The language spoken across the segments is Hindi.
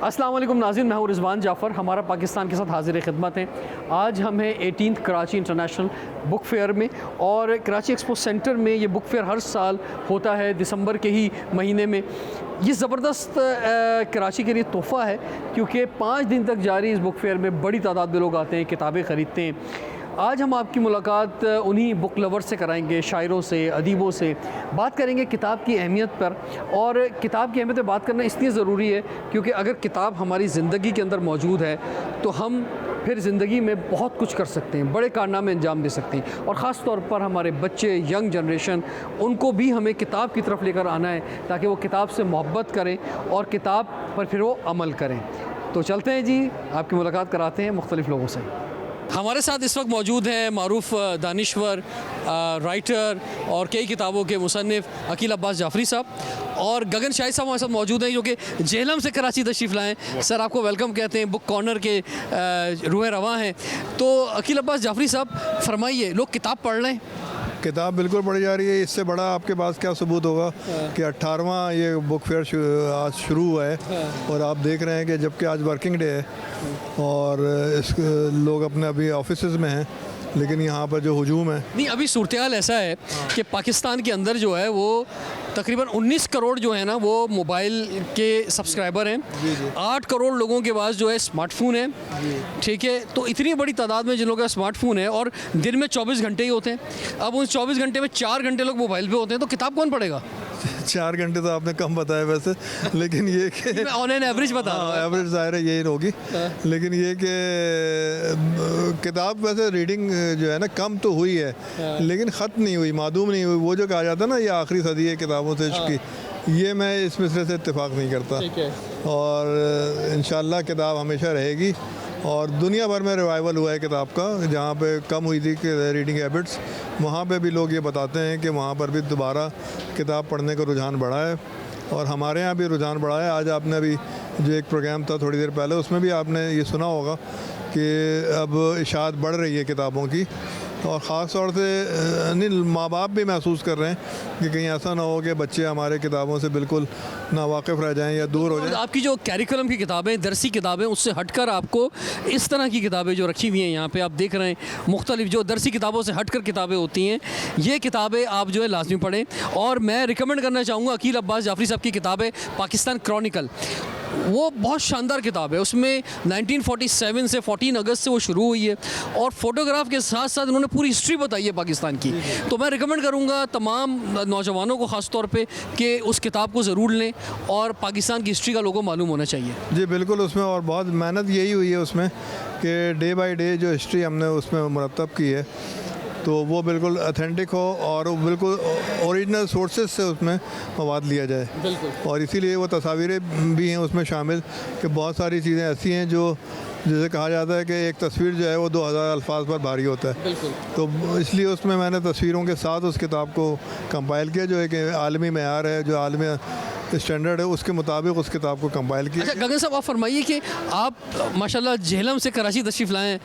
अस्सलाम वालेकुम नाज़रीन, मैं हूँ रिजवान जाफ़र। हमारा पाकिस्तान के साथ हाजिर खिदमत हैं। आज हम हैं 18th Karachi international book fair में, और कराची एक्सपो सेंटर में ये बुक फेयर हर साल होता है दिसंबर के ही महीने में। ये ज़बरदस्त कराची के लिए तोहफ़ा है, क्योंकि 5 दिन तक जारी इस बुक फेयर में बड़ी तादाद में लोग आते हैं, किताबें ख़रीदते हैं। आज हम आपकी मुलाकात उन्हीं बुक लवर से कराएंगे, शायरों से, अदीबों से। बात करेंगे किताब की अहमियत पर, और किताब की अहमियत पर बात करना इसलिए ज़रूरी है क्योंकि अगर किताब हमारी ज़िंदगी के अंदर मौजूद है तो हम फिर ज़िंदगी में बहुत कुछ कर सकते हैं, बड़े कारनामे अंजाम दे सकते हैं। और ख़ास तौर पर हमारे बच्चे, यंग जनरेशन, उनको भी हमें किताब की तरफ लेकर आना है ताकि वो किताब से मोहब्बत करें और किताब पर फिर वो अमल करें। तो चलते हैं जी, आपकी मुलाकात कराते हैं मुख्तलिफ़ लोगों से। हमारे साथ इस वक्त मौजूद हैं मारूफ़ दानिश्वर, राइटर और कई किताबों के मुसन्निफ़ अकील अब्बास जाफ़री साहब, और गगन शाहिद साहब हमारे साथ मौजूद हैं जो कि जेहलम से कराची तशरीफ़ लाए हैं। सर, आपको वेलकम कहते हैं, बुक कॉर्नर के रूह रवां हैं। तो अकील अब्बास जाफ़री साहब, फरमाइए, लोग किताब पढ़ रहे हैं? किताब बिल्कुल पढ़ी जा रही है। इससे बड़ा आपके पास क्या सबूत होगा कि 18वां ये बुक फेयर आज शुरू हुआ है, और आप देख रहे हैं कि जबकि आज वर्किंग डे है और लोग अपने अभी ऑफिसेज में हैं, लेकिन यहाँ पर जो हुजूम है, नहीं, अभी सूरत-ए-हाल ऐसा है कि पाकिस्तान के अंदर जो है वो तकरीबन 19 करोड़ जो है ना वो मोबाइल के सब्सक्राइबर हैं। 8 करोड़ लोगों के पास जो है स्मार्टफोन है, ठीक है। तो इतनी बड़ी तादाद में जिन लोगों का स्मार्टफोन है, और दिन में 24 घंटे ही होते हैं। अब उन 24 घंटे में 4 घंटे लोग मोबाइल पे होते हैं, तो किताब कौन पढ़ेगा? 4 घंटे तो आपने कम बताया वैसे, लेकिन ये कि ऑन एन एवरेज बता रहा हूं। एवरेज ज़ाहिर है यही होगी, लेकिन ये कि किताब वैसे रीडिंग जो है ना कम तो हुई है, लेकिन ख़त्म नहीं हुई, मादूम नहीं हुई। वो जो कहा जाता है ना ये आखिरी सदी है किताबों से इश्क की, ये मैं इस मिसरे से इत्तेफाक नहीं करता। और इंशाअल्लाह किताब हमेशा रहेगी, और दुनिया भर में रिवाइवल हुआ है किताब का। जहाँ पे कम हुई थी कि रीडिंग हैबिट्स, वहाँ पे भी लोग ये बताते हैं कि वहाँ पर भी दोबारा किताब पढ़ने का रुझान बढ़ा है, और हमारे यहाँ भी रुझान बढ़ा है। आज आपने अभी जो एक प्रोग्राम था थोड़ी देर पहले, उसमें भी आपने ये सुना होगा कि अब इशाअत बढ़ रही है किताबों की, और ख़ास तौर से नहीं, माँ बाप भी महसूस कर रहे हैं कि कहीं ऐसा ना हो कि बच्चे हमारे किताबों से बिल्कुल नावाकिफ़ रह जाएं या दूर हो जाएं। आपकी जो कैरिकुलम की किताबें, दरसी किताबें, उससे हटकर आपको इस तरह की किताबें जो रखी हुई हैं यहाँ पे आप देख रहे हैं, मुख्तलिफ जो दरसी किताबों से हटकर किताबें होती हैं, ये किताबें आप जो है लाजमी पढ़ें। और मैं रिकमेंड करना चाहूँगा अकील अब्बास जाफ़री साहब की किताब है पाकिस्तान क्रॉनिकल। वो बहुत शानदार किताब है। उसमें 1947 से 14 अगस्त से वो शुरू हुई है, और फ़ोटोग्राफ के साथ साथ उन्होंने पूरी हिस्ट्री बताई है पाकिस्तान की। तो मैं रिकमेंड करूँगा तमाम नौजवानों को ख़ास तौर पे कि उस किताब को ज़रूर लें, और पाकिस्तान की हिस्ट्री का लोगों को मालूम होना चाहिए। जी बिल्कुल, उसमें और बहुत मेहनत यही हुई है उसमें कि डे बाय डे जो हिस्ट्री हमने उसमें मुरतब की है, तो वो बिल्कुल ऑथेंटिक हो और बिल्कुल ओरिजिनल सोर्सेज से उसमें मवाद लिया जाए। बिल्कुल, और इसीलिए वो तस्वीरें भी हैं उसमें शामिल, कि बहुत सारी चीज़ें ऐसी हैं जो जैसे कहा जाता है कि एक तस्वीर जो है वो 2000 अल्फाज पर भारी होता है। बिल्कुल, तो इसलिए उसमें मैंने तस्वीरों के साथ उस किताब को कंपाइल किया, जो एक आलमी मेयार है, जो आलमी स्टैंडर्ड है, उसके मुताबिक उस किताब को कंपाइल किया। अच्छा गगन साहब, आप फरमाइए कि आप माशाल्लाह जेहलम से कराची तशरीफ़ लाए हैं,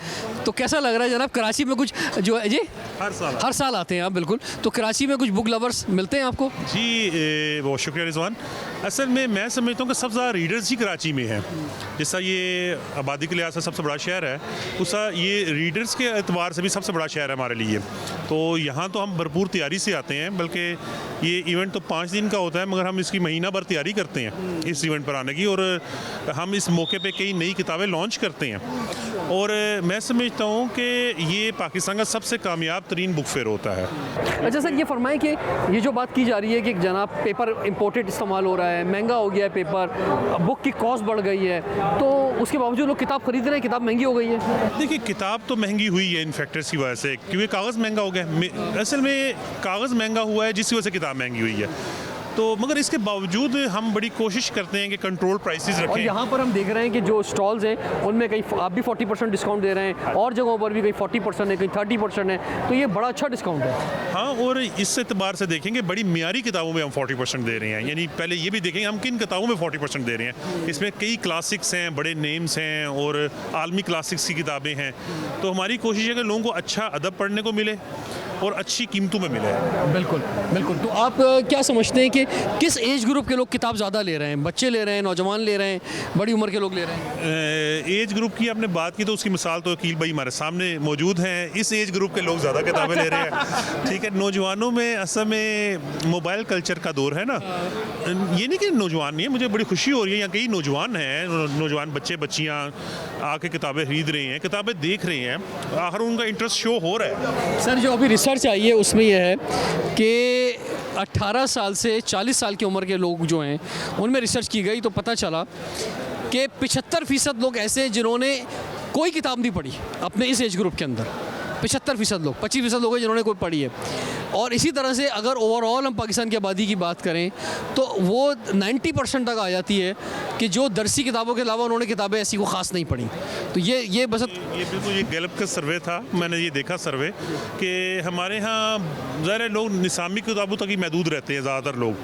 तो कैसा लग रहा है जनाब? कराची में कुछ जो है जी हर साल आते हैं आप, बिल्कुल। तो कराची में कुछ बुक लवर्स मिलते हैं आपको? जी बहुत शुक्रिया रिजवान। असल में मैं समझता हूँ कि सबसे ज़्यादा रीडर्स ही कराची में हैं। जैसा ये आबादी के लिहाज से सबसे बड़ा शहर है, उसा ये रीडर्स के एतबार से भी सबसे बड़ा शहर है हमारे लिए। तो यहाँ तो हम भरपूर तैयारी से आते हैं, बल्कि ये इवेंट तो 5 दिन का होता है, मगर हम इसकी महीना भर तैयारी करते हैं इस इवेंट पर आने की, और हम इस मौके पे कई नई किताबें लॉन्च करते हैं। और मैं समझता हूँ कि ये पाकिस्तान का सबसे कामयाब तरीन बुक फेयर होता है। अच्छा सर, ये फरमाएं कि ये जो बात की जा रही है कि जनाब पेपर इंपोर्टेड इस्तेमाल हो रहा है, महंगा हो गया है पेपर, बुक की कॉस्ट बढ़ गई है, तो उसके बावजूद लोग किताब खरीद रहे हैं, किताब महंगी हो गई है। देखिए, किताब तो महंगी हुई है इन फैक्टर्स की वजह से, क्योंकि कागज़ महंगा हो गया। असल में कागज़ महंगा हुआ है जिसकी वजह से किताब महंगी हुई है। तो मगर इसके बावजूद हम बड़ी कोशिश करते हैं कि कंट्रोल प्राइसेस रखें। और यहाँ पर हम देख रहे हैं कि जो स्टॉल्स हैं उनमें कहीं आप भी 40% डिस्काउंट दे रहे हैं, और जगहों पर भी कहीं 40% है, कहीं 30% है, तो ये बड़ा अच्छा डिस्काउंट है। हाँ, और इस एतबार से देखेंगे बड़ी मियारी किताबों में हम 40% दे रहे हैं। यानी पहले ये भी देखेंगे हम किन किताबों में 40% दे रहे हैं। इसमें कई क्लासिक्स हैं, बड़े नेम्स हैं, और आलमी क्लासिक्स की किताबें हैं। तो हमारी कोशिश है कि लोगों को अच्छा अदब पढ़ने को मिले, और अच्छी कीमतों में मिले हैं। बिल्कुल बिल्कुल। तो आप क्या समझते हैं कि किस एज ग्रुप के लोग किताब ज़्यादा ले रहे हैं? बच्चे ले रहे हैं, नौजवान ले रहे हैं, बड़ी उम्र के लोग ले रहे हैं? एज ग्रुप की आपने बात की तो उसकी मिसाल तो अकील भाई हमारे सामने मौजूद हैं। इस एज ग्रुप के लोग ज़्यादा किताबें ले रहे हैं। ठीक है, नौजवानों में असल में मोबाइल कल्चर का दौर है ना। ये नहीं कि नौजवान नहीं है, मुझे बड़ी खुशी हो रही है यहाँ कई नौजवान हैं, नौजवान बच्चे बच्चियाँ आके किताबें खरीद रहे हैं, किताबें देख रहे हैं, आखिर उनका इंटरेस्ट शो हो रहा है। सर जो अभी रिसर्च आई है उसमें यह है कि 18 साल से 40 साल की उम्र के लोग जो हैं उनमें रिसर्च की गई तो पता चला कि 75% लोग ऐसे हैं जिन्होंने कोई किताब नहीं पढ़ी अपने इस एज ग्रुप के अंदर। 75% लोग, 25% लोग हैं जिन्होंने कोई पढ़ी है। और इसी तरह से अगर ओवरऑल हम पाकिस्तान की आबादी की बात करें तो वो 90% तक आ जाती है कि जो दरसी किताबों के अलावा उन्होंने किताबें ऐसी को ख़ास नहीं पढ़ी। तो ये बस ये बिल्कुल ये गैलप का सर्वे था, मैंने ये देखा सर्वे कि हमारे यहाँ ज़ाहिर लोग निसामी किताबों तक ही महदूद रहते हैं ज़्यादातर लोग,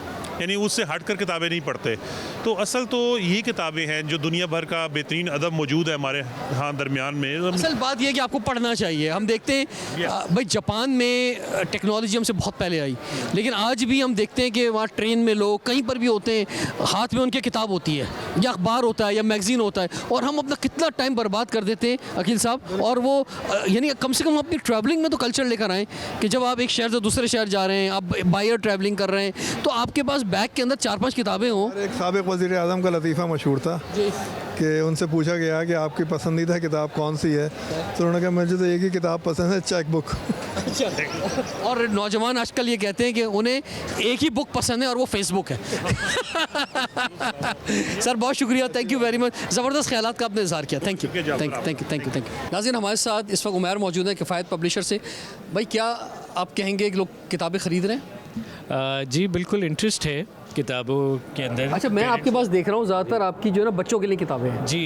यानी उससे हट कर किताबें नहीं पढ़ते। तो असल तो ये किताबें हैं जो दुनिया भर का बेहतरीन अदब मौजूद है हमारे यहाँ दरमियान में। असल बात यह है कि आपको पढ़ना चाहिए। हम देखते हैं भाई जापान में टेक्नोलॉजी हमसे बहुत पहले आई, लेकिन आज भी हम देखते हैं कि वहाँ ट्रेन में लोग कहीं पर भी होते हैं, हाथ में उनके किताब होती है या अखबार होता है या मैगज़ीन होता है, और हम अपना कितना टाइम बर्बाद कर देते हैं अकील साहब। और वो यानी कम से कम अपनी ट्रैवलिंग में तो कल्चर लेकर आएँ कि जब आप एक शहर से दूसरे शहर जा रहे हैं, आप बाय एयर ट्रैवलिंग कर रहे हैं, तो आपके पास बैग के अंदर 4-5 किताबें हों। एक साबिक वज़ीर आज़म का लतीफ़ा मशहूर था कि उनसे पूछा गया कि आपकी पसंदीदा किताब कौन सी है, तो उन्होंने कहा मुझे तो एक ही किताब पसंद है, चेक बुक। और नौजवान आजकल ये कहते हैं कि उन्हें एक ही बुक पसंद है और वो फेसबुक है। सर बहुत शुक्रिया, थैंक यू वेरी मच, ज़बरदस्त ख्यालात का आपने इज़हार किया। Thank you thank you thank you thank you thank you. नाज़रीन हमारे साथ इस वक्त उमैर मौजूद है किफ़ायत पब्लिशर से। भाई क्या आप कहेंगे कि लोग किताबें ख़रीद रहे हैं? जी बिल्कुल इंटरेस्ट है किताबों के अंदर। अच्छा, मैं आपके पास देख रहा हूँ ज़्यादातर आपकी जो है ना बच्चों के लिए किताबें हैं। जी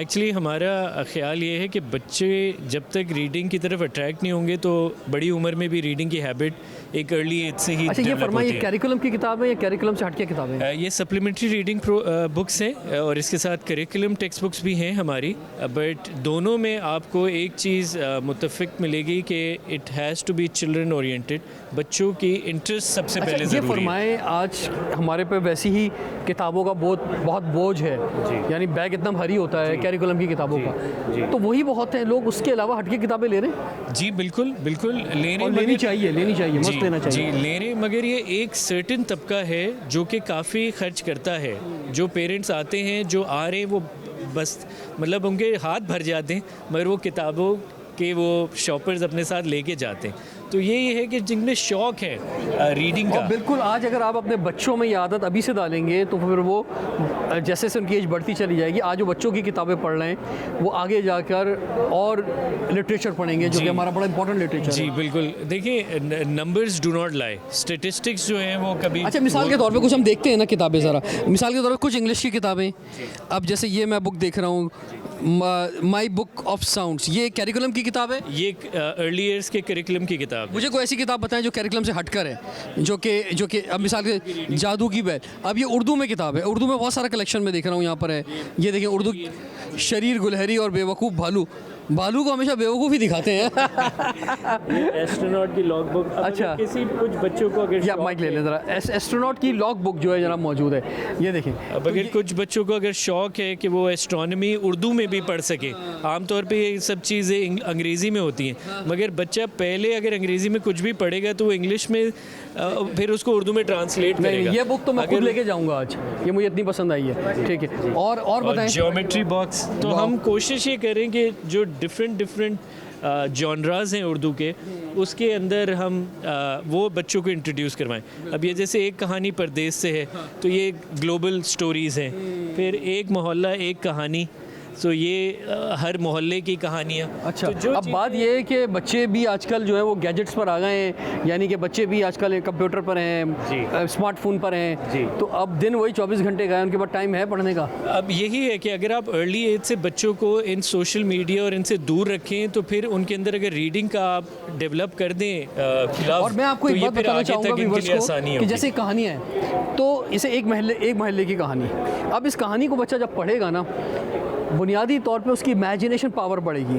एक्चुअली हमारा ख्याल ये है कि बच्चे जब तक रीडिंग की तरफ अट्रैक्ट नहीं होंगे तो बड़ी उम्र में भी रीडिंग की हैबिट एक अर्ली एज से ही अच्छा, ये डेवलप फरमाइए होती है। करिकुलम की किताबें या करिकुलम से हटके किताबें हैं? ये सप्लीमेंट्री रीडिंग बुक्स हैं और इसके साथ करिकुलम टेक्स्ट बुक्स भी हैं हमारी, बट दोनों में आपको एक चीज़ मुत्तफ़िक मिलेगी कि it has to be children oriented. बच्चों की इंटरेस्ट सबसे पहले ये ज़रूरी है। फरमाएं, आज हमारे पे वैसी ही किताबों का बहुत बोझ है, यानी बैग इतना भारी होता है करिकुलम की किताबों का, तो वही बहुत है, लोग उसके अलावा हटके किताबें ले रहे हैं। जी बिल्कुल बिल्कुल लेनी चाहिए मस्त लेना चाहिए। जी ले रहे, मगर ये एक सर्टेन तबका है जो कि काफ़ी खर्च करता है। जो पेरेंट्स आते हैं, जो आ रहे हैं, वो बस मतलब उनके हाथ भर जाते हैं, मगर वो किताबों के वो शॉपर्स अपने साथ लेके जाते हैं। तो ये है कि जिनमें शौक़ है रीडिंग का। और बिल्कुल आज अगर आप अपने बच्चों में ये आदत अभी से डालेंगे तो फिर वो जैसे जैसे उनकी एज बढ़ती चली जाएगी, आज जो बच्चों की किताबें पढ़ रहे हैं वो आगे जाकर और लिटरेचर पढ़ेंगे जो कि हमारा बड़ा इंपॉर्टेंट लिटरेचर जी है। बिल्कुल, देखिए numbers do not lie, statistics जो हैं वो कभी। अच्छा, मिसाल के तौर पे कुछ हम देखते हैं ना किताबें, ज़रा मिसाल के तौर पे कुछ इंग्लिश की किताबें, अब जैसे ये मैं बुक देख रहा हूँ माई बुक ऑफ साउंड्स, ये करिकुलम की किताब है? ये अर्ली ईयर्स के करिकुलम की किताब है। मुझे कोई ऐसी किताब बताएं जो करिकुलम से हटकर है, जो कि अब मिसाल के जादू की बैल, अब ये उर्दू में किताब है, उर्दू में बहुत सारा कलेक्शन में देख रहा हूँ यहाँ पर है। ये देखें उर्दू, शरीर गुलहरी और बेवकूफ़ भालू, भालू को हमेशा बेवकूफ़ ही दिखाते हैं। एस्ट्रोनॉट की लॉग बुक। अच्छा, किसी कुछ बच्चों को अगर या माइक ले लें ज़रा, एस्ट्रोनॉट की लॉग बुक जो है जनाब मौजूद है, ये देखें। अब अगर कुछ बच्चों को अगर शौक़ है कि वो एस्ट्रोनॉमी उर्दू में भी पढ़ सके, आमतौर पे ये सब चीज़ें अंग्रेज़ी में होती हैं, मगर बच्चा पहले अगर अंग्रेज़ी में कुछ भी पढ़ेगा तो वो इंग्लिश में फिर उसको उर्दू में ट्रांसलेट करेगा। ये बुक तो मैं खुद लेके जाऊँगा आज, ये मुझे इतनी पसंद आई है। ठीक है, और बताएं। ज्योमेट्री बॉक्स, तो हम कोशिश ये करें कि जो डिफरेंट जॉनराज हैं उर्दू के, उसके अंदर हम वो बच्चों को इंट्रोड्यूस करवाएं। अब ये जैसे एक कहानी परदेस से है तो ये ग्लोबल स्टोरीज़ हैं, फिर एक मोहल्ला एक कहानी, तो ये हर मोहल्ले की कहानियाँ। अच्छा, तो अब बात ये है कि बच्चे भी आजकल जो है वो गैजेट्स पर आ गए हैं, यानी कि बच्चे भी आजकल कंप्यूटर पर हैं, स्मार्टफोन पर हैं, तो अब दिन वही 24 घंटे का है, उनके पास टाइम है पढ़ने का। अब यही है कि अगर आप अर्ली एज से बच्चों को इन सोशल मीडिया और इनसे दूर रखें तो फिर उनके अंदर अगर रीडिंग का आप डेवलप कर दें और मैं आपको एक बात बताना चाहूँगा व्यूअर्स को कि जैसे कहानी है तो इसे एक महल्ले की कहानी, अब इस कहानी को बच्चा जब पढ़ेगा ना, बुनियादी तौर पे उसकी इमेजिनेशन पावर बढ़ेगी।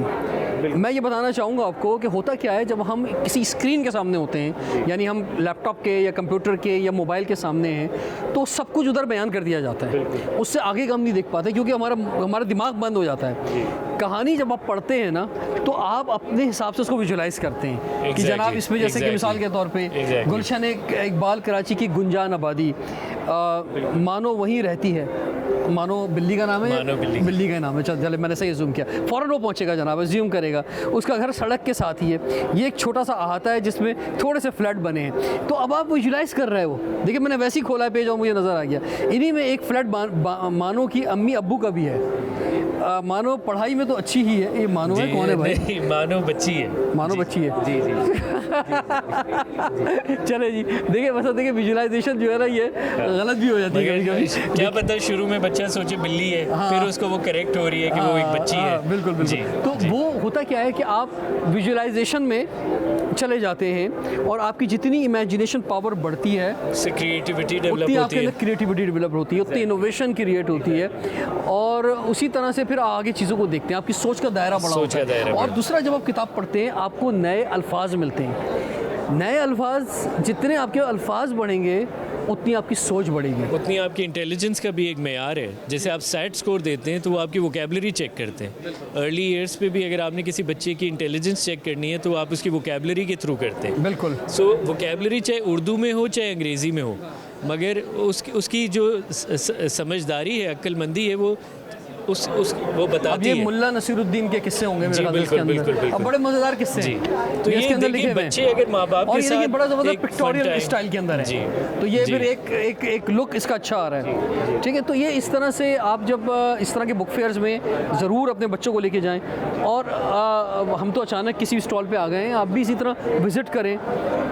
मैं ये बताना चाहूँगा आपको कि होता क्या है, जब हम किसी स्क्रीन के सामने होते हैं, यानी हम लैपटॉप के या कंप्यूटर के या मोबाइल के सामने हैं, तो सब कुछ उधर बयान कर दिया जाता है, उससे आगे का हम नहीं देख पाते क्योंकि हमारा दिमाग बंद हो जाता है। कहानी जब आप पढ़ते हैं ना, तो आप अपने हिसाब से उसको विजुलाइज करते हैं कि जनाब इसमें जैसे कि मिसाल के तौर पे गुलशन इकबाल कराची की गुंजान आबादी, मानो वहीं रहती है, मानो बिल्ली का नाम है, बिल्ली का नाम है, चल मैंने सही जूम किया, फ़ौरन वो पहुंचेगा जनाब, ज्यूम करेगा, उसका घर सड़क के साथ ही है, ये एक छोटा सा अहाता है जिसमें थोड़े से फ्लैट बने हैं, तो अब आप विजुलाइज कर रहे हो। देखिए मैंने वैसे ही खोला है पेज और मुझे नज़र आ गया, इन्हीं में एक फ्लैट मानो की अम्मी अब्बू का भी है। मानो पढ़ाई में तो अच्छी ही है, ये मानो है कौन है भाई? नहीं, मानो बच्ची है, मानो बच्ची है। जी जी चले जी, देखिए बस देखिए विजुलाइजेशन जो है ना ये गलत भी हो जाती है कभी कभी। क्या पता शुरू में बच्चा सोचे बिल्ली है, फिर उसको वो करेक्ट हो रही है कि वो एक बच्ची है। बिल्कुल बिल्कुल। तो वो होता क्या है कि आप विजुलाइजेशन में चले जाते हैं और आपकी जितनी इमेजिनेशन पावर बढ़ती है, क्रिएटिविटी डेवलप उतनी होती आपके है, अंदर क्रिएटिविटी डेवलप होती है, उतनी इनोवेशन क्रिएट होती है, और उसी तरह से फिर आगे चीज़ों को देखते हैं, आपकी सोच का दायरा बड़ा होता है। और दूसरा, जब आप किताब पढ़ते हैं आपको नए अल्फाज मिलते हैं, नए अल्फाज, जितने आपके अल्फाज बढ़ेंगे उतनी आपकी सोच बढ़ेगी, उतनी आपकी इंटेलिजेंस का भी एक मेयार है। जैसे आप सेट स्कोर देते हैं तो वो आपकी वोकेबलरी चेक करते हैं। अर्ली ईयर्स पे भी अगर आपने किसी बच्चे की इंटेलिजेंस चेक करनी है तो आप उसकी वोकेबलरी के थ्रू करते हैं। बिल्कुल। सो वोकेबलरी चाहे उर्दू में हो चाहे अंग्रेज़ी में हो, मगर उसकी जो समझदारी है, अक्लमंदी है, वो वो बताती अब ये है। मुल्ला नसीरुद्दीन के किस्से होंगे मेरे ख्याल से इसके बिल्कुल, अंदर। बिल्कुल। अब बड़े मजेदार किस्से जी। हैं, तो ये इसके ये अंदर देखिए लिखे हुए हैं। बच्चे अगर माँ बाप और के ये देखिए साथ बड़ा ज़बरदस्त एक पिक्टोरियल fun time- स्टाइल के अंदर जी। है, तो ये जी। फिर एक लुक इसका अच्छा आ रहा है। ठीक है, तो ये इस तरह से आप जब इस तरह के बुक फेयर्स में ज़रूर अपने बच्चों को लेके जाएं, और हम तो अचानक किसी स्टॉल पे आ गए हैं, आप भी इसी तरह विज़िट करें,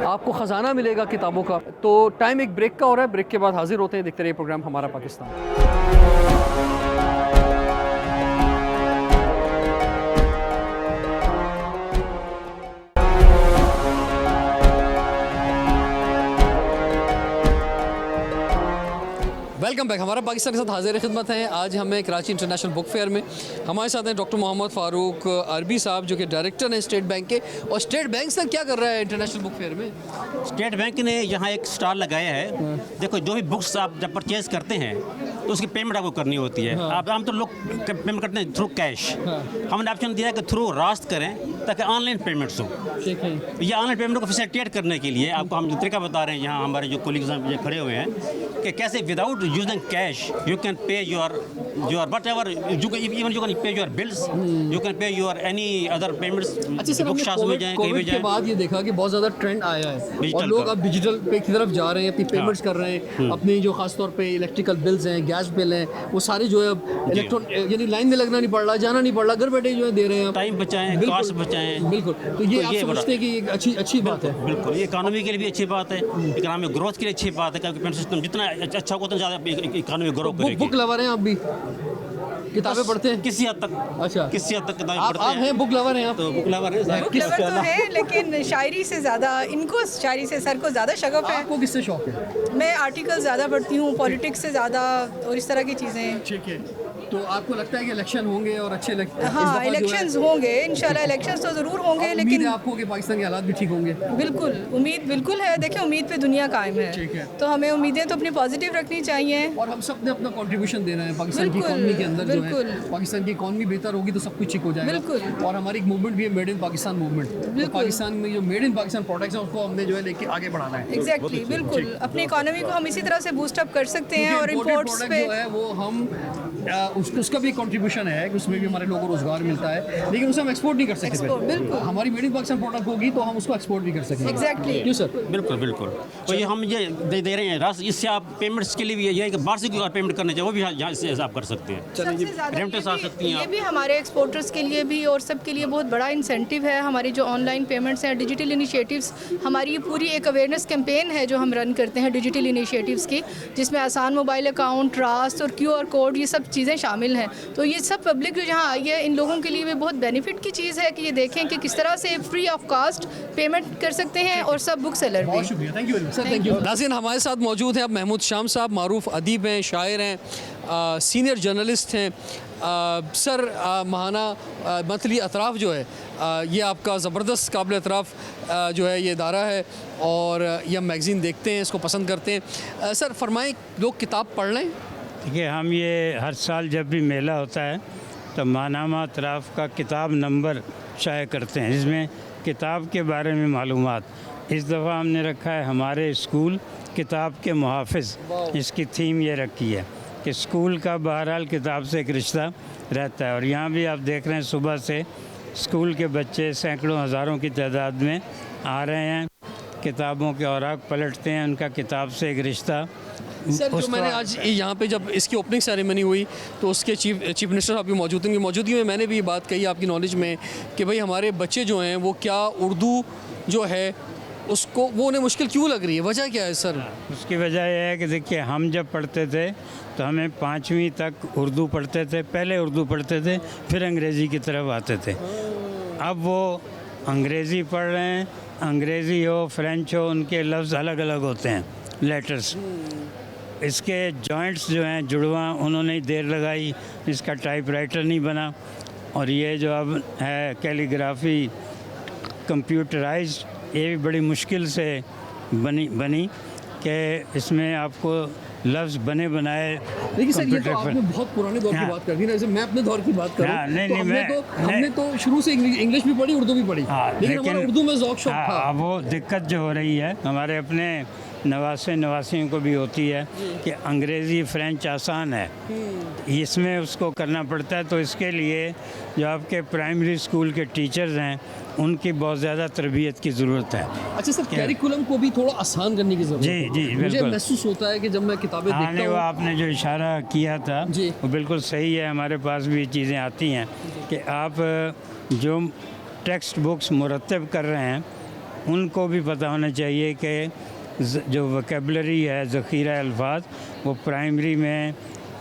आपको ख़जाना मिलेगा किताबों का। तो टाइम एक ब्रेक का हो रहा है, ब्रेक के बाद हाजिर होते हैं, देखते रहिए प्रोग्राम हमारा पाकिस्तान। Welcome back. हमारा पाकिस्तान के साथ हाजिर खिदमत हैं। आज हमें कराची इंटरनेशनल बुक फेयर में हमारे साथ हैं डॉक्टर मोहम्मद फ़ारूक अरबी साहब, जो कि डायरेक्टर हैं स्टेट बैंक के। और स्टेट बैंक सर क्या कर रहा है इंटरनेशनल बुक फेयर में? स्टेट बैंक ने यहाँ एक स्टॉल लगाया है। देखो, जो भी बुक्स आप जब परचेज करते हैं तो उसकी पेमेंट आपको करनी होती है। आप आम तो लोग पेमेंट करते हैं थ्रू कैश। हमने ऑप्शन दिया है कि थ्रू रास्त करें ताकि ऑनलाइन पेमेंट्स हो। ठीक है। ये ऑनलाइन पेमेंट को फैसिलिटेट करने के लिए आपको हम तरीका बता रहे हैं। यहाँ हमारे जो कोलीग्स ये खड़े हुए हैं कि कैसे without using cash you can pay your what ever even you can pay your bills, you can pay your any other payments. अच्छा सर, बुक शॉप्स में जाएँ, कहीं भी कोविड के जाएँ। बाद ये देखा कि बहुत ज़्यादा ट्रेंड आया है और डिजिटल लोग का। अब डिजिटल पे की तरफ जा रहे हैं, अपनी पेमेंट्स कर रहे हैं, अपनी जो खासतौर पे इलेक्ट्रिकल बिल्स हैं, गैस बिल हैं, वो सारे जो है अब इलेक्ट्रॉन, यानी लाइन में लगना नहीं पड़ रहा, जाना नहीं पड़ रहा, घर बैठे जो है दे रहे हैं। टाइम बचाएं, बिल्कुल, कॉस्ट बचाएं। बिल्कुल। तो ये आप समझते हैं कि एक अच्छी बात है? बिल्कुल, ये इकानमी के लिए भी अच्छी बात है, इकोनॉमिक ग्रोथ के लिए अच्छी बात है, क्योंकि पेमेंट सिस्टम जितना अच्छा होगा उतना ज़्यादा इकोनॉमी ग्रो करेगी। बुक लवर हैं आप भी? किताबें पढ़ते हैं? किसी हद तक। अच्छा, किसी हद तक किताबें आप पढ़ते हैं। हैं बुक लवर हैं आप? तो बुक लवर है। बुक लवर तो है, लेकिन शायरी से ज़्यादा इनको, शायरी से सर को ज़्यादा शगफ है। आपको किससे शौक है? मैं आर्टिकल ज़्यादा पढ़ती हूँ, पॉलिटिक्स से ज़्यादा, और इस तरह की चीज़ें। ठीक है। तो आपको लगता है कि इलेक्शन होंगे और अच्छे हाँ, इलेक्शंस होंगे इंशाल्लाह, इलेक्शंस तो ज़रूर होंगे, उम्मीद लेकिन है आपको कि पाकिस्तान के हालात भी ठीक होंगे? बिल्कुल उम्मीद बिल्कुल है। देखिए, उम्मीद पे दुनिया कायम ठीक है। है, तो हमें उम्मीदें तो अपनी पॉजिटिव रखनी चाहिए। और हम सब ने अपना कंट्रीब्यूशन देना है पाकिस्तान की बिल्कुल, इकॉनमी के अंदर। जो है बिल्कुल। पाकिस्तान की इकॉनमी बेहतर होगी तो सब कुछ ठीक हो जाएगा। बिल्कुल। और हमारी एक मूवमेंट भी है, मेड इन पाकिस्तान मूवमेंट। तो बिल्कुल। पाकिस्तान में जो मेड इन पाकिस्तान प्रोडक्ट्स हैं उसको हमने जो है लेके आगे बढ़ाना है। एग्जैक्टली, बिल्कुल। अपनी इकॉनमी को हम इसी तरह से बूस्टअप कर सकते हैं, और क्योंकि imported इम्पोर्ट्स product पे जो है वो हम उसका भी कंट्रीब्यूशन है कि उसमें भी हमारे लोगों को रोजगार मिलता है, लेकिन उसे हम एक्सपोर्ट नहीं कर सकते। Export, बिल्कुल। हमारी मेड इन पाकिस्तान प्रोडक्ट होगी तो हम उसको एक्सपोर्ट भी कर सकेंगे। Exactly। क्यों सर? बिल्कुल बिल्कुल। तो ये हम ये दे रहे हैं रास्ते, इससे आप पेमेंट्स के लिए भी ये है कि बाहर से कोई पेमेंट करने चाहिए वो भी यहाँ से आप कर सकते हैं। सबसे ज़्यादा रेमिटेंस आ सकती हैं ये आप। भी हमारे एक्सपोर्टर्स के लिए भी और सब के लिए बहुत बड़ा इंसेंटिव है। हमारी जो ऑनलाइन पेमेंट्स हैं, डिजिटल इनिशिएटिव्स, हमारी ये पूरी एक अवेयरनेस कैंपेन है जो हम रन करते हैं डिजिटल इनिशिएटिव्स की, जिसमें आसान मोबाइल अकाउंट, रास्त और QR कोड, ये सब चीज़ें शामिल हैं। तो ये सब पब्लिक जो यहाँ आई है, इन लोगों के लिए भी बहुत बेनिफिट की चीज़ है कि ये देखें कि किस तरह से फ्री ऑफ कॉस्ट पेमेंट कर सकते हैं, और सब बुक सेलर भी। बहुत शुक्रिया, thank you sir, thank you. नाज़रीन, हमारे साथ मौजूद हैं अब महमूद शाम साहब, मारूफ अदीब हैं, शायर हैं, सीनियर जर्नलिस्ट हैं। सर, माहाना मंथली अतराफ़ जो है ये आपका ज़बरदस्त काबिल अतराफ़ जो है ये इदारा है और ये हम मैगज़ीन देखते हैं, इसको पसंद करते हैं। सर फरमाएं, लोग किताब पढ़ लें? देखिए, हम ये हर साल जब भी मेला होता है तो माहनामा अतराफ़ का किताब नंबर शाये करते हैं, इसमें किताब के बारे में मालूमात। इस दफ़ा हमने रखा है हमारे स्कूल किताब के मुहाफ़िज़, इसकी थीम ये रखी है कि स्कूल का बहरहाल किताब से एक रिश्ता रहता है। और यहाँ भी आप देख रहे हैं सुबह से स्कूल के बच्चे सैकड़ों हज़ारों की तादाद में आ रहे हैं, किताबों के औराक पलटते हैं, उनका किताब से एक रिश्ता। सर, जो मैंने आज यहाँ पे जब इसकी ओपनिंग सेरेमनी हुई तो उसके चीफ मिनिस्टर साहब की मौजूदगी में मैंने भी ये बात कही आपकी नॉलेज में कि भाई हमारे बच्चे जो हैं वो क्या उर्दू जो है उसको वो उन्हें मुश्किल क्यों लग रही है, वजह क्या है सर? उसकी वजह यह है कि देखिए, हम जब पढ़ते थे तो हमें 5वीं तक उर्दू पढ़ते थे, पहले उर्दू पढ़ते थे, फिर अंग्रेज़ी की तरफ आते थे। अब वो अंग्रेज़ी पढ़ रहे हैं, अंग्रेज़ी हो फ्रेंच हो, उनके लफ्ज़ अलग अलग होते हैं, लेटर्स। इसके जॉइंट्स जो हैं जुड़वा, उन्होंने देर लगाई, इसका टाइपराइटर नहीं बना। और ये जो अब है कैलीग्राफी कंप्यूटराइज्ड, ये भी बड़ी मुश्किल से बनी कि इसमें आपको लफ्ज़ बने बनाए। देखिए सर, ये तो आपने बहुत पुराने दौर की बात कर दी ना, जैसे मैं अपने दौर की बात करूं तो हमने तो शुरू से इंग्लिश भी पढ़ी, उर्दू भी पढ़ी, लेकिन हमारा उर्दू में ज़ौक़ शौक़ था। वो दिक्कत जो हो रही है हमारे अपने नवासियों को भी होती है कि अंग्रेज़ी फ्रेंच आसान है, इसमें उसको करना पड़ता है। तो इसके लिए जो आपके प्राइमरी स्कूल के टीचर्स हैं उनकी बहुत ज़्यादा तरबियत की ज़रूरत है। अच्छा सर, कैरिकुलम को भी थोड़ा आसान करने की ज़रूरत है। जी, मुझे महसूस होता है कि जब मैं किताबें देखता हूँ, आपने जो इशारा किया था वो बिल्कुल सही है। हमारे पास भी चीज़ें आती हैं कि आप जो टेक्स्ट बुक्स मुरतब कर रहे हैं उनको भी पता होना चाहिए कि जो वोकेबलरी है, ज़ख़ीरा अल्फाज, वो प्राइमरी में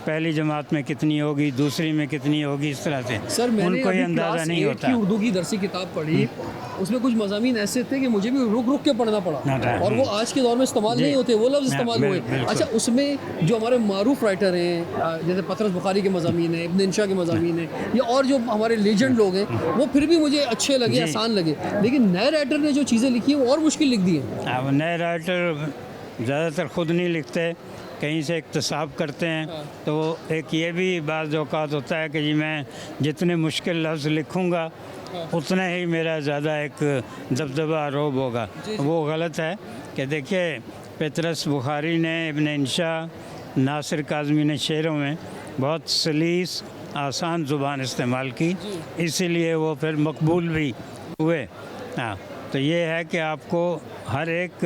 पहली जमात में कितनी होगी, दूसरी में कितनी होगी, इस तरह से सर उनको ये अंदाज़ा नहीं होता। उर्दू की दरसी किताब पढ़ी, उसमें कुछ मज़ामीन ऐसे थे कि मुझे भी रुक के पढ़ना पड़ा और वो आज के दौर में इस्तेमाल नहीं होते, वो लफ्ज़ इस्तेमाल हुए। अच्छा, उसमें जो हमारे मारूफ राइटर हैं जैसे पतरस बुखारी के मज़ामीन हैं, इब्न इंशा के मज़ामीन हैं, या और जो हमारे लेजेंड लोग हैं, वो फिर भी मुझे अच्छे लगे, आसान लगे। लेकिन नए राइटर ने जो चीज़ें लिखी हैं वो और मुश्किल लिख दी हैं। अब नए राइटर ज़्यादातर ख़ुद नहीं लिखते, कहीं से इक्तसाब करते हैं। तो एक ये भी बाज़ औक़ात होता है कि जी मैं जितने मुश्किल लफ्ज़ लिखूँगा उतना ही मेरा ज़्यादा एक दबदबा रोब होगा। वो गलत है कि देखिए, पतरस बुखारी ने, इब्न इंशा, नासिर काज़मी ने शेरों में बहुत सलीस आसान ज़ुबान इस्तेमाल की, इसीलिए वो फिर मकबूल भी हुए। हाँ, तो ये है कि आपको हर एक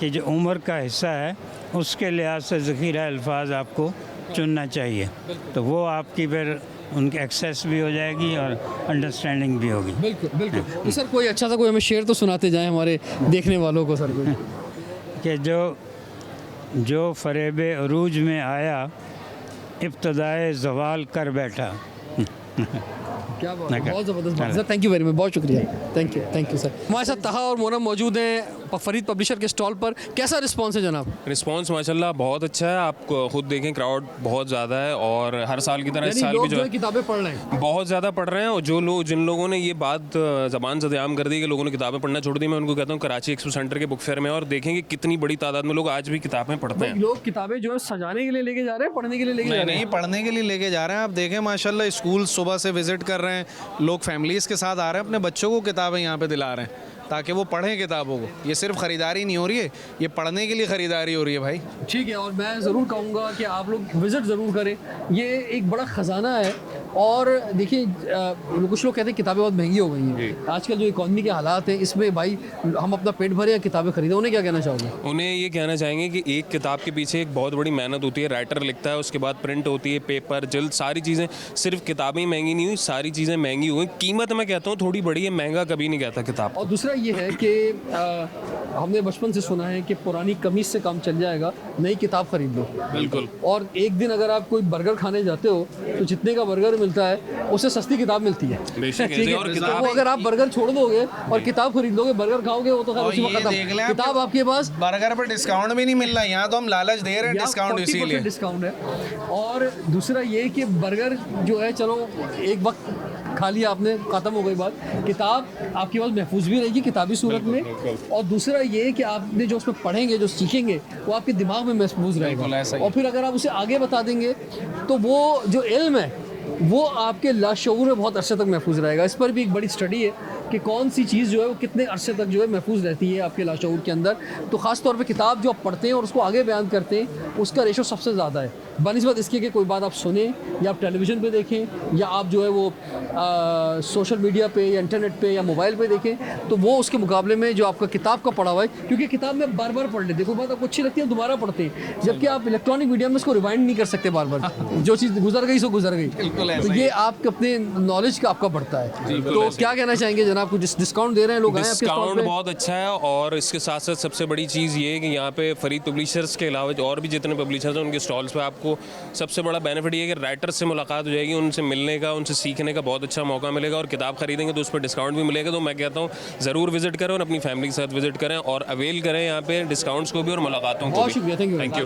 की जो उम्र का हिस्सा है उसके लिहाज से ज़ख़ीरा अल्फाज आपको चुनना चाहिए, तो वो आपकी फिर उनकी एक्सेस भी हो जाएगी और अंडरस्टैंडिंग भी होगी। बिल्कुल बिल्कुल। तो सर कोई अच्छा सा कोई हमें शेर तो सुनाते जाएं हमारे देखने वालों को सर, कोई कि जो फ़रेब अरूज में आया इब्तदाए ज़वाल कर बैठा। क्या बात है, बहुत ज़बरदस्त बात sir, thank you very much, बहुत शुक्रिया, थैंक यू सर। हमारे साथ तहा और मोनम मौजूद हैं फरीद पब्लिशर के स्टॉल पर। कैसा रिस्पांस है जनाब? रिस्पांस माशाल्लाह बहुत अच्छा है, आप खुद देखें क्राउड बहुत ज़्यादा है और हर साल की तरह इस साल भी जो है किताबें पढ़ रहे हैं, बहुत ज़्यादा पढ़ रहे हैं। और जिन लोगों ने ये बात ज़बान से आम कर दी कि लोगों ने किताबें पढ़ना छोड़ दी, मैं उनको कहता हूँ कराची एक्सपो सेंटर के बुक फेयर में और देखेंगे कितनी बड़ी तादाद में लोग आज भी किताबें पढ़ते हैं। लोग किताबें जो है सजाने के लिए लेके जा रहे हैं, पढ़ने के लिए लेके जा रहे हैं? नहीं, पढ़ने के लिए लेके जा रहे हैं। आप देखें माशाल्लाह, स्कूल सुबह से विज़िट कर रहे हैं लोग, फैमिलीज़ के साथ आ रहे हैं, अपने बच्चों को किताबें यहाँ पे दिला रहे हैं ताकि वो पढ़ें किताबों को। ये सिर्फ ख़रीदारी नहीं हो रही है, ये पढ़ने के लिए ख़रीदारी हो रही है भाई। ठीक है, और मैं ज़रूर कहूँगा कि आप लोग विज़िट ज़रूर करें, ये एक बड़ा ख़जाना है। और देखिए, कुछ लोग कहते हैं किताबें बहुत महंगी हो गई हैं आजकल, जो इकॉनमी के हालात हैं इसमें भाई हम अपना पेट भरे या किताबें खरीदें, उन्हें क्या कहना चाहोगे? उन्हें ये कहना चाहेंगे कि एक किताब के पीछे एक बहुत बड़ी मेहनत होती है, राइटर लिखता है, उसके बाद प्रिंट होती है, पेपर, जल्द, सारी चीज़ें। सिर्फ किताबें ही महंगी नहीं हुई, सारी चीज़ें महंगी हुई। कीमत मैं कहता हूँ थोड़ी बड़ी है, महंगा कभी नहीं कहता किताब। और दूसरा ये है कि हमने बचपन से सुना है कि पुरानी कमीज से काम चल जाएगा, नई किताब खरीद लो। बिल्कुल। और एक दिन अगर आप कोई बर्गर खाने जाते हो तो जितने का बर्गर मिलता है उससे सस्ती किताब मिलती है। बेशक ठीक है, और तो किताब वो अगर आप बर्गर छोड़ दोगे और किताब खरीद लोगे, बर्गर खाओगे, वो तो खैर और उसी ये वक्त देख लें खत्म। किताब आपके पास बर्गर पर डिस्काउंट भी नहीं मिल रहा है, यहाँ तो हम लालच दे रहे हैं डिस्काउंट, इसीलिए डिस्काउंट है। और दूसरा ये कि बर्गर जो है चलो एक वक्त खा लिया आपने, ख़त्म हो गई बात, किताब आपके पास महफूज भी रहेगी किताबी सूरत में, और दूसरा ये कि आपने जो उसमें पढ़ेंगे, जो सीखेंगे, वो आपके दिमाग में महफूज रहेगा, और फिर अगर आप उसे आगे बता देंगे तो वो जो इल्म है वो आपके लाशऊर में बहुत अरसे तक महफूज रहेगा। इस पर भी एक बड़ी स्टडी है कि कौन सी चीज़ जो है वो कितने अरसे तक जो है महफूज रहती है आपके लाशऊर के अंदर। तो ख़ास तौर पे किताब जो आप पढ़ते हैं और उसको आगे बयान करते हैं, उसका रेशो सबसे ज़्यादा है बनिस्बत इसके कि कोई बात आप सुने या आप टेलीविज़न पे देखें या आप जो है वो सोशल मीडिया पे या इंटरनेट पे या मोबाइल पे देखें, तो वो उसके मुकाबले में जो आपका किताब का पढ़ा हुआ है, क्योंकि किताब में बार बार पढ़ लेते, कोई बात आपको अच्छी लगती है दोबारा पढ़ते हैं, जबकि आप इलेक्ट्रॉनिक मीडिया में उसको रिवाइंड नहीं कर सकते बार बार, जो चीज़ गुजर गई सो गुजर गई। तो ये आप अपने नॉलेज का आपका बढ़ता है। तो क्या कहना चाहेंगे जनाब, कुछ डिस्काउंट दे रहे हैं लोग? डिस्काउंट बहुत अच्छा है, और इसके साथ साथ सबसे बड़ी चीज़ ये है कि यहाँ पे फरीद पब्लिशर्स के अलावा और भी जितने पब्लिशर्स हैं उनके स्टॉल्स पे आपको सबसे बड़ा बेनिफिट ये है कि राइटर्स से मुलाकात हो जाएगी, उनसे मिलने का, उनसे सीखने का बहुत अच्छा मौका मिलेगा, और किताब खरीदेंगे तो उस पर डिस्काउंट भी मिलेगा। तो मैं कहता हूँ ज़रूर विजिट करें और अपनी फैमिली के साथ विजिट करें और अवेल करें यहाँ पे डिस्काउंट्स को भी और मुलाकातों को बहुत भी। शुक्रिया, थैंक यू।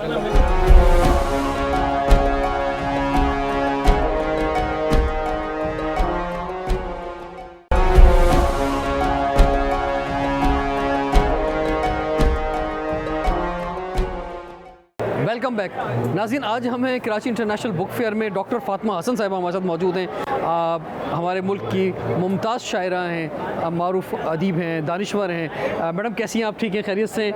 वेलकम बैक नाज़रीन, आज हम हैं कराची इंटरनेशनल बुक फेयर में। डॉक्टर फातिमा हसन साहिबा हमारे साथ मौजूद हैं। हमारे मुल्क की मुमताज़ शायरा हैं, मारूफ अदीब हैं, दानिश्वर हैं। मैडम कैसी हैं आप? ठीक हैं, खैरियत से?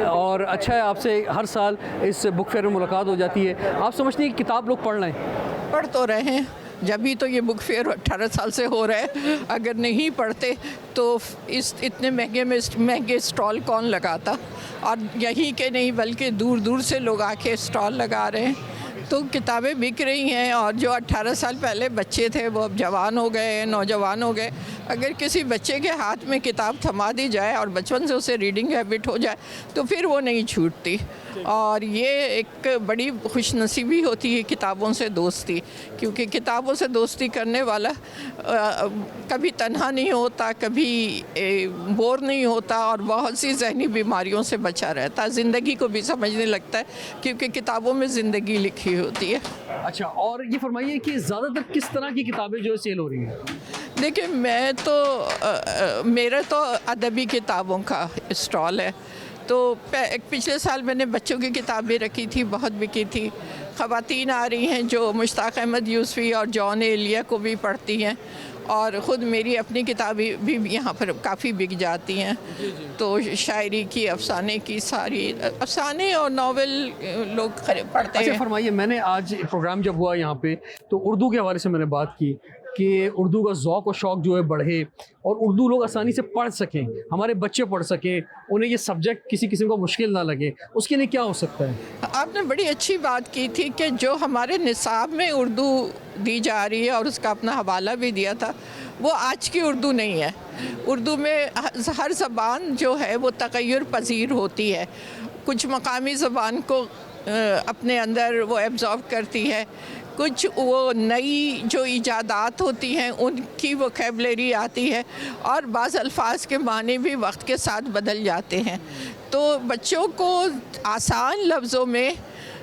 और अच्छा है, आपसे हर साल इस बुक फेयर में मुलाकात हो जाती है। आप समझती हैं कि किताब लोग पढ़ रहे हैं? पढ़ तो रहे हैं, जब भी तो ये बुक फेयर 18 साल से हो रहा है। अगर नहीं पढ़ते तो इस इतने महंगे स्टॉल कौन लगाता, और यहीं के नहीं बल्कि दूर दूर से लोग आके स्टॉल लगा रहे हैं, तो किताबें बिक रही हैं। और जो 18 साल पहले बच्चे थे वो अब जवान हो गए, नौजवान हो गए। अगर किसी बच्चे के हाथ में किताब थमा दी जाए और बचपन से उसे रीडिंग हैबिट हो जाए तो फिर वो नहीं छूटती। और ये एक बड़ी खुशनसीबी होती है किताबों से दोस्ती, क्योंकि किताबों से दोस्ती करने वाला कभी तन्हा नहीं होता, कभी बोर नहीं होता, और बहुत सी जहनी बीमारियों से बचा रहता है। ज़िंदगी को भी समझने लगता है, क्योंकि किताबों में ज़िंदगी लिखी होती है। अच्छा, और ये फरमाइए कि ज़्यादातर किस तरह की किताबें जो है सेल हो रही हैं? देखिए, मैं तो मेरा तो अदबी किताबों का स्टॉल है। तो पिछले साल मैंने बच्चों की किताबें रखी थी, बहुत बिकी थी। ख़वातीन आ रही हैं जो मुश्ताक़ अहमद यूसुफ़ी और जॉन एलिया को भी पढ़ती हैं, और ख़ुद मेरी अपनी किताबें भी यहाँ पर काफ़ी बिक जाती हैं। तो शायरी की, अफसाने की, सारी अफसाने और नावल लोग पढ़ते हैं। अच्छा फरमाइए, मैंने आज प्रोग्राम जब हुआ यहाँ पे तो उर्दू के हवाले से मैंने बात की कि उर्दू का ज़ौक़ और शौक़ जो है बढ़े और उर्दू लोग आसानी से पढ़ सकें, हमारे बच्चे पढ़ सकें, उन्हें ये सब्जेक्ट किसी किस्म का मुश्किल ना लगे, उसके लिए क्या हो सकता है? आपने बड़ी अच्छी बात की थी कि जो हमारे निसाब में उर्दू दी जा रही है, और उसका अपना हवाला भी दिया था, वो आज की उर्दू नहीं है। उर्दू में हर ज़बान जो है वो तग़य्युर पज़ीर होती है, कुछ मकामी ज़बान को अपने अंदर वो एब्ज़ॉर्ब करती है, कुछ वो नई जो इजादात होती हैं उनकी वोकैबुलरी आती है, और बाज़ अल्फाज के माने भी वक्त के साथ बदल जाते हैं। तो बच्चों को आसान लफ्ज़ों में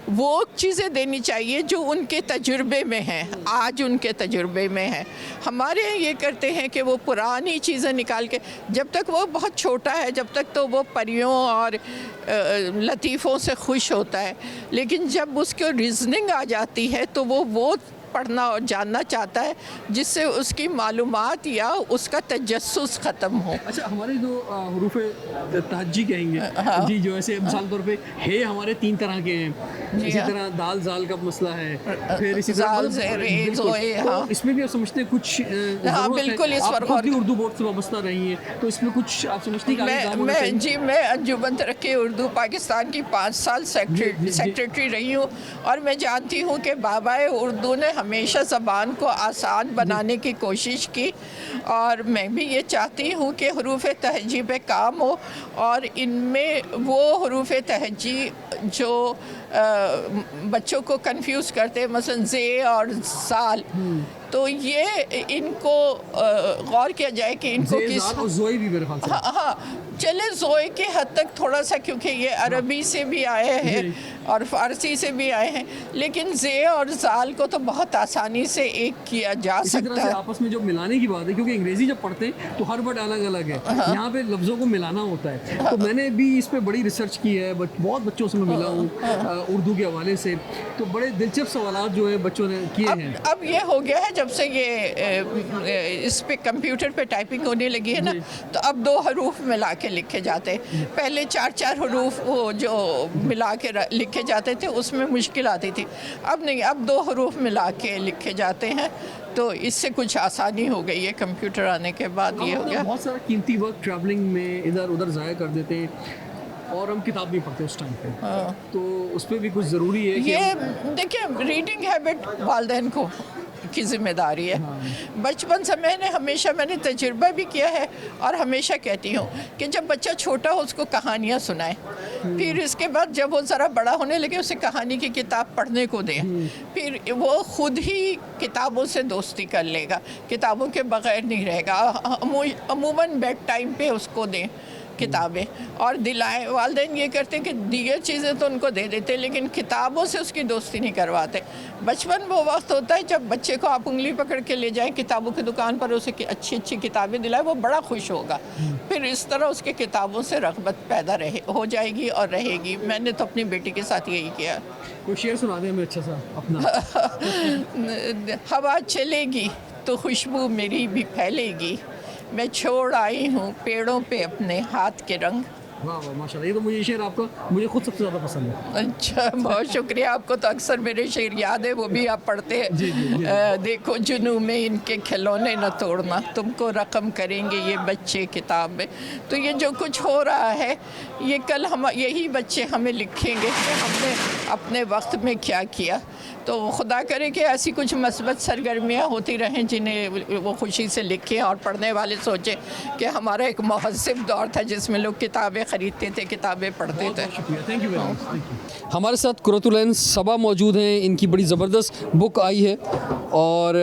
वो चीज़ें देनी चाहिए जो उनके तजुर्बे में हैं, आज उनके तजुर्बे में है। हमारे ये करते हैं कि वो पुरानी चीज़ें निकाल के, जब तक वो बहुत छोटा है जब तक तो वो परियों और लतीफ़ों से खुश होता है, लेकिन जब उसको रीज़निंग आ जाती है तो वो पढ़ना और जानना चाहता है जिससे उसकी मालूमात या उसका तजस्सुस ख़त्म हो। अच्छा, हमारे जो हरूफ तहज्जी कहेंगे, हाँ। जी, जो ऐसे मिसाल तौर पे हे हमारे 3 तरह के हैं, इसी तरह दाल जाल का मसला है, फिर इसी तरह हाँ। इसमें भी आप समझते हैं कुछ हाँ, बिल्कुल इस पर उर्दू बोर्ड से वाबस्ता रही है, तो इसमें कुछ आप समझते हैं? मैं अंजुमन तरक्की उर्दू पाकिस्तान की 5 साल सेक्रेटरी रही हूँ, और मैं जानती हूँ कि बाबाए उर्दू ने हमेशा ज़बान को आसान बनाने की कोशिश की, और मैं भी ये चाहती हूँ कि हरूफ तहज्जी पे काम हो, और इनमें वो हरूफ तहज्जी जो बच्चों को कंफ्यूज करते हैं, मसलन जे और साल। तो ये इनको गौर किया जाए कि इनको किस जोई भी मेरे ख्याल से। हाँ, चले जोए के हद तक थोड़ा सा, क्योंकि ये अरबी से भी आए हैं और फ़ारसी से भी आए हैं, लेकिन जे और जाल को तो बहुत आसानी से एक किया जा इसी तरह सकता से है। आपस में जो मिलाने की बात है, क्योंकि अंग्रेजी जब पढ़ते हैं तो हर वर्ड अलग अलग है, यहाँ पे लफ्ज़ों को मिलाना होता है। तो मैंने भी इस पे बड़ी रिसर्च की है, बहुत बच्चों से मैं मिला हूँ उर्दू के हवाले से, तो बड़े दिलचस्प सवाल जो है बच्चों ने किए हैं। अब ये हो गया है, जब से ये इस पे कंप्यूटर पे टाइपिंग होने लगी है ना, तो अब 2 हरूफ मिला के लिखे जाते हैं। पहले 4-4 हरूफ वो जो मिला के लिखे जाते थे उसमें मुश्किल आती थी, अब नहीं, अब 2 हरूफ मिला के लिखे जाते हैं। तो इससे कुछ आसानी हो गई है कंप्यूटर आने के बाद। ये हो गया बहुत सारा कीमती वक्त ट्रैवलिंग में इधर उधर ज़ाया कर देते हैं, और हम किताब नहीं पढ़ते उस टाइम पे। तो उस पर भी कुछ ज़रूरी है कि ये देखिए, रीडिंग हैबिट वालिदैन को की जिम्मेदारी है। बचपन से मैंने तजुर्बा भी किया है, और हमेशा कहती हूँ कि जब बच्चा छोटा हो उसको कहानियाँ सुनाएं, फिर इसके बाद जब वो ज़रा बड़ा होने लगे उसे कहानी की किताब पढ़ने को दें, फिर वो खुद ही किताबों से दोस्ती कर लेगा, किताबों के बग़ैर नहीं रहेगा। अमूमन बेड टाइम पे उसको दें किताबें, और दिलाएं। वालिदैन ये करते हैं कि दीगर चीज़ें तो उनको दे देते, लेकिन किताबों से उसकी दोस्ती नहीं करवाते। बचपन वो वक्त होता है जब बच्चे को आप उंगली पकड़ के ले जाएं किताबों की दुकान पर, उसे अच्छी अच्छी किताबें दिलाएं, वो बड़ा खुश होगा। फिर इस तरह उसके किताबों से रग़बत पैदा हो जाएगी और रहेगी। मैंने तो अपनी बेटी के साथ यही किया। कोई शेर सुना दें हमें अच्छा सा अपना। हवा चलेगी तो खुशबू मेरी भी फैलेगी, मैं छोड़ आई हूँ पेड़ों पे अपने हाथ के रंग। वाह वाह, माशाल्लाह, ये तो मुझे शेर आपका मुझे खुद सबसे ज़्यादा पसंद है। अच्छा, बहुत शुक्रिया। आपको तो अक्सर मेरे शेर याद है, वो भी आप पढ़ते हैं। जी। देखो जुनू में इनके खिलौने न तोड़ना, तुमको रकम करेंगे ये बच्चे किताब में। तो ये जो कुछ हो रहा है, ये कल हम यही बच्चे हमें लिखेंगे कि हमने अपने वक्त में क्या किया। तो खुदा करे कि ऐसी कुछ मस्बत सरगर्मियाँ होती रहें जिन्हें वो खुशी से लिखें, और पढ़ने वाले सोचें कि हमारा एक महज़्ज़ब दौर था जिसमें लोग किताबें ख़रीदते थे, किताबें पढ़ते थे। Thank you very much. हमारे साथ कुर्रतुल ऐन सबा मौजूद हैं। इनकी बड़ी ज़बरदस्त बुक आई है, और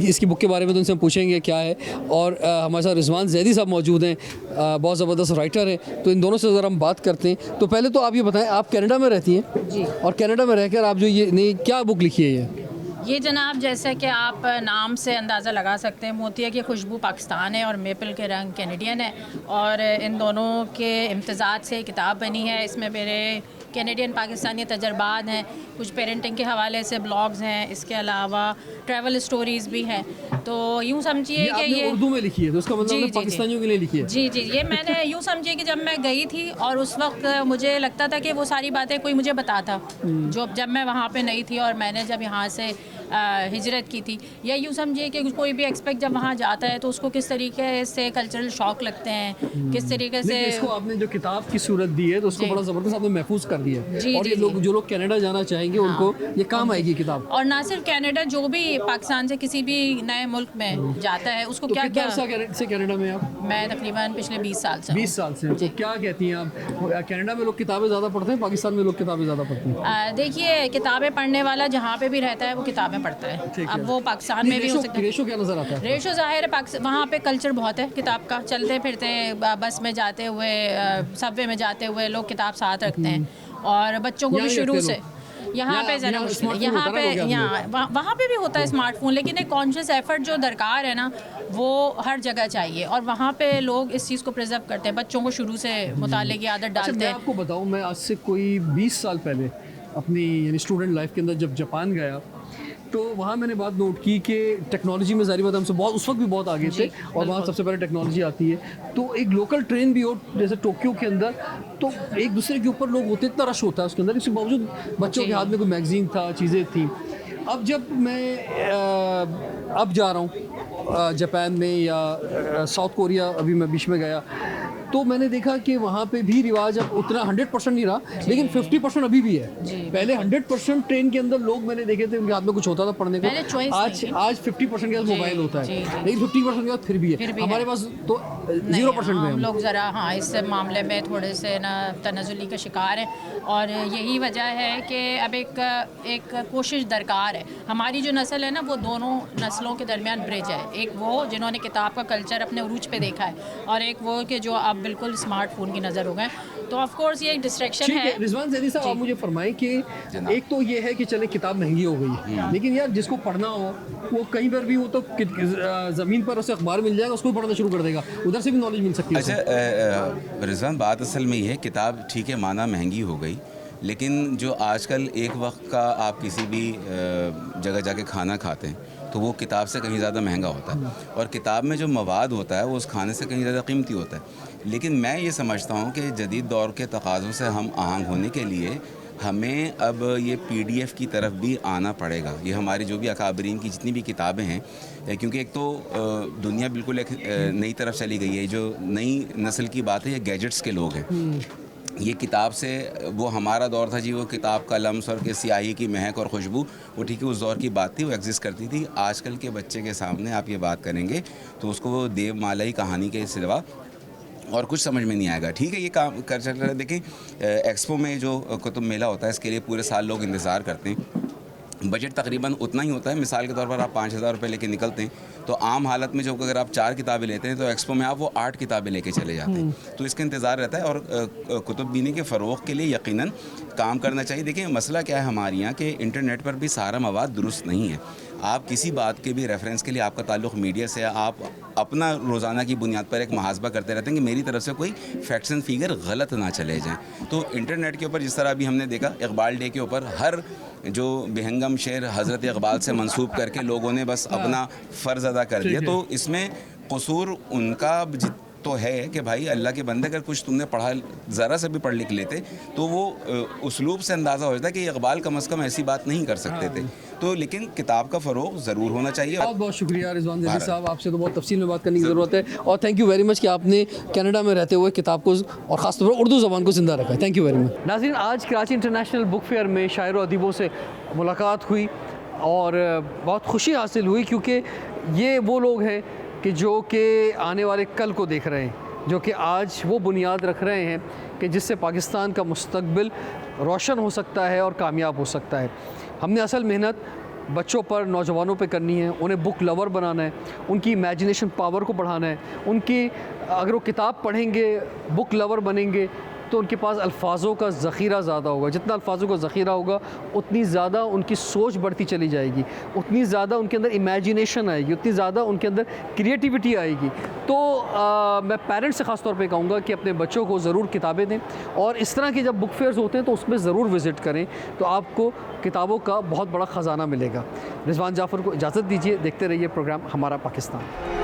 इसकी बुक के बारे में तो उनसे हम पूछेंगे क्या है। और हमारे साथ रिजवान जैदी साहब मौजूद हैं, बहुत ज़बरदस्त राइटर हैं। तो इन दोनों से ज़रा हम बात करते हैं। तो पहले तो आप ये बताएं, आप कनाडा में रहती हैं जी, और कनाडा में रहकर आप जो ये क्या बुक लिखी है? ये जनाब, जैसे कि आप नाम से अंदाज़ा लगा सकते हैं, मोतिया की खुशबू पाकिस्तान है और मेपल के रंग कैनेडियन है, और इन दोनों के इम्तज़ाज से किताब बनी है। इसमें मेरे कैनेडियन पाकिस्तानी तजर्बात हैं, कुछ पेरेंटिंग के हवाले से ब्लॉग्स हैं, इसके अलावा ट्रैवल स्टोरीज़ भी हैं। तो यूँ समझिए कि ये उर्दू में लिखी है, तो इसका मतलब पाकिस्तानियों के लिए लिखी है। जी, ये मैंने यूँ समझिए कि जब मैं गई थी और उस वक्त मुझे लगता था कि वो सारी बातें कोई मुझे बताता, जब मैं वहाँ पे नहीं थी और मैंने जब यहाँ से हिजरत की थी, या यूँ समझिए कि कोई भी एक्सपेक्ट जब वहाँ जाता है तो उसको किस तरीके से कल्चरल शॉक लगते हैं, किस तरीके से। इसको आपने जो किताब की सूरत दी है तो उसको बड़ा ज़बरदस्त आपने महफूज कर दिया है, और ये लोग जो लोग कनाडा जाना चाहेंगे उनको ये काम आएगी किताब। और ना सिर्फ कनाडा, जो भी पाकिस्तान से किसी भी नए मुल्क में जाता है उसको क्या क्या से कनाडा में आप? मैं तकरीबन पिछले 20 साल से 20 साल से। तो क्या कहती हैं आप, कनाडा में लोग किताबें ज़्यादा पढ़ते हैं, पाकिस्तान में लोग किताबें ज़्यादा पढ़ते हैं? देखिए, किताबें पढ़ने वाला जहाँ पे भी रहता है वो किताबें पढ़ता है। अब वो पाकिस्तान में भी हो सकता है। रेशो क्या नज़र आता है? रेशो ज़ाहिर है, वहाँ पे कल्चर बहुत है किताब का। चलते फिरते बस में जाते हुए, सबवे में जाते हुए लोग किताब साथ रखते हैं, और बच्चों को भी शुरू से यहाँ पे ज़रा मुश्किल, वहाँ पे भी होता है स्मार्टफोन, लेकिन एक कॉन्शियस एफर्ट जो दरकार है ना, वो हर जगह चाहिए, और वहाँ पे लोग इस चीज़ को प्रिजर्व करते हैं, बच्चों को शुरू से मुताले की आदत डालते हैं। मैं आपको बताऊँ, मैं आज से कोई 20 साल पहले अपनी यानी स्टूडेंट लाइफ के अंदर जब जापान गया, तो वहाँ मैंने बात नोट की कि टेक्नोलॉजी में ज़ाहिर बात हमसे बहुत उस वक्त भी बहुत आगे थे, और वहाँ सबसे पहले टेक्नोलॉजी आती है। तो एक लोकल ट्रेन भी हो जैसे टोक्यो के अंदर, तो एक दूसरे के ऊपर लोग होते, इतना रश होता है उसके अंदर, इसके बावजूद बच्चों के हाथ में कोई मैगजीन था, चीज़ें थी। अब जब मैं अब जा रहा हूँ जापान में या साउथ कोरिया, अभी मैं बीच में गया, तो मैंने देखा कि वहाँ पे भी रिवाज अब उतना 100% नहीं रहा, लेकिन 50% अभी भी है। पहले 100% ट्रेन के अंदर लोग मैंने देखे थे उनके हाथ में कुछ होता था पढ़ने को। आज 50% के पास मोबाइल होता है, लेकिन 50% के बाद फिर भी है। हमारे पास तो नहीं, 0% में हम लोग ज़रा हाँ इस मामले में थोड़े से ना तनज़ुली का शिकार हैं और यही वजह है कि अब एक कोशिश दरकार है। हमारी जो नस्ल है ना वो दोनों नस्लों के दरमियान ब्रिज है, एक वो जिन्होंने किताब का कल्चर अपने उरूज पे देखा है और एक वो कि जो अब बिल्कुल स्मार्टफोन की नज़र हो गए। तो ऑफ कोर्स ये एक डिस्ट्रैक्शन है। रिजवान ज़ैदी साहब, आप मुझे फरमाएं कि एक तो ये है कि चले किताब महंगी हो गई है, लेकिन यार जिसको पढ़ना हो वो कहीं पर भी, वो तो ज़मीन पर उसे अखबार मिल जाएगा, उसको पढ़ना शुरू कर देगा, उधर से भी नॉलेज मिल सकती है। अच्छा रिजवान, बात असल में ये है, किताब ठीक है माना महंगी हो गई, लेकिन जो आजकल एक वक्त का आप किसी भी जगह जाके खाना खाते हैं तो वो किताब से कहीं ज़्यादा महंगा होता है, और किताब में जो मवाद होता है वो उस खाने से कहीं ज़्यादा कीमती होता है। लेकिन मैं ये समझता हूँ कि जदीद दौर के तकाज़ों से हम आहंग होने के लिए हमें अब ये PDF की तरफ भी आना पड़ेगा। ये हमारी जो भी अकाबरीन की जितनी भी किताबें हैं, क्योंकि एक तो दुनिया बिल्कुल एक नई तरफ चली गई है, जो नई नस्ल की बात है, ये गैजेट्स के लोग हैं। ये किताब से वो हमारा दौर था जी, वो किताब का लम्स और के स्याही की महक और खुशबू, वो ठीक है उस दौर की बात थी, वो एग्जिस्ट करती थी। आजकल के बच्चे के सामने आप ये बात करेंगे तो उसको वो देवमालाई कहानी के सिवा और कुछ समझ में नहीं आएगा। ठीक है, ये काम कर चल रहा है। देखिए एक्सपो में जो कुतुब मेला होता है, इसके लिए पूरे साल लोग इंतज़ार करते हैं। बजट तकरीबन उतना ही होता है। मिसाल के तौर पर आप 5,000 रुपये लेके निकलते हैं, तो आम हालत में जो अगर आप 4 किताबें लेते हैं तो एक्सपो में आप वो 8 किताबें लेके चले जाते हैं। तो इसका इंतज़ार रहता है, और कुतुबबीनी के फ़रोग़ के लिए यकीनन काम करना चाहिए। देखिए मसला क्या है हमारे यहाँ कि इंटरनेट पर भी सारा मवाद दुरुस्त नहीं है। आप किसी बात के भी रेफरेंस के लिए आपका ताल्लुक़ मीडिया से है, आप अपना रोज़ाना की बुनियाद पर एक मुहासबा करते रहते हैं कि मेरी तरफ से कोई फैक्ट्स एंड फिगर गलत ना चले जाएँ। तो इंटरनेट के ऊपर जिस तरह अभी हमने देखा, इकबाल डे के ऊपर हर जो बेहंगम शेर हज़रत इकबाल से मंसूब करके लोगों ने बस अपना फ़र्ज़ अदा कर दिया। तो इसमें कसूर उनका तो है कि भाई अल्लाह के बंदे, अगर कुछ तुमने पढ़ा, ज़रा से भी पढ़ लिख लेते तो वो उसलूब से अंदाज़ा हो जाता कि इकबाल कम अज़ कम ऐसी बात नहीं कर सकते थे। तो लेकिन किताब का फ़रोग़ ज़रूर होना चाहिए। बहुत बहुत शुक्रिया रिजवान ज़ैदी साहब, आपसे तो बहुत तफसील में बात करने की ज़रूरत है, और थैंक यू वेरी मच कि आपने कनाडा में रहते हुए किताब को और ख़ास तौर पर उर्दू ज़बान को ज़िंदा रखा है। Thank you very much. नाज़रीन, आज कराची इंटरनेशनल बुक फेयर में शायर व अदीबों से मुलाकात हुई और बहुत खुशी हासिल हुई, क्योंकि ये वो लोग हैं कि जो कि आने वाले कल को देख रहे हैं, जो कि आज वो बुनियाद रख रहे हैं कि जिससे पाकिस्तान का मुस्तकबिल रोशन हो सकता है और कामयाब हो सकता है। हमने असल मेहनत बच्चों पर, नौजवानों पे करनी है, उन्हें बुक लवर बनाना है, उनकी इमेजिनेशन पावर को बढ़ाना है। उनकी अगर वो किताब पढ़ेंगे, बुक लवर बनेंगे, तो उनके पास अल्फाजों का ज़ख़ीरा ज़्यादा होगा। जितना अल्फाजों का ज़ख़ीरा होगा उतनी ज़्यादा उनकी सोच बढ़ती चली जाएगी, उतनी ज़्यादा उनके अंदर इमेजिनेशन आएगी, उतनी ज़्यादा उनके अंदर क्रिएटिविटी आएगी। तो मैं पेरेंट्स से ख़ास तौर पे कहूँगा कि अपने बच्चों को ज़रूर किताबें दें, और इस तरह के जब बुक फेयर्स होते हैं तो उसमें ज़रूर विज़िट करें, तो आपको किताबों का बहुत बड़ा ख़जाना मिलेगा। रिजवान जाफ़र को इजाज़त दीजिए, देखते रहिए प्रोग्राम हमारा पाकिस्तान।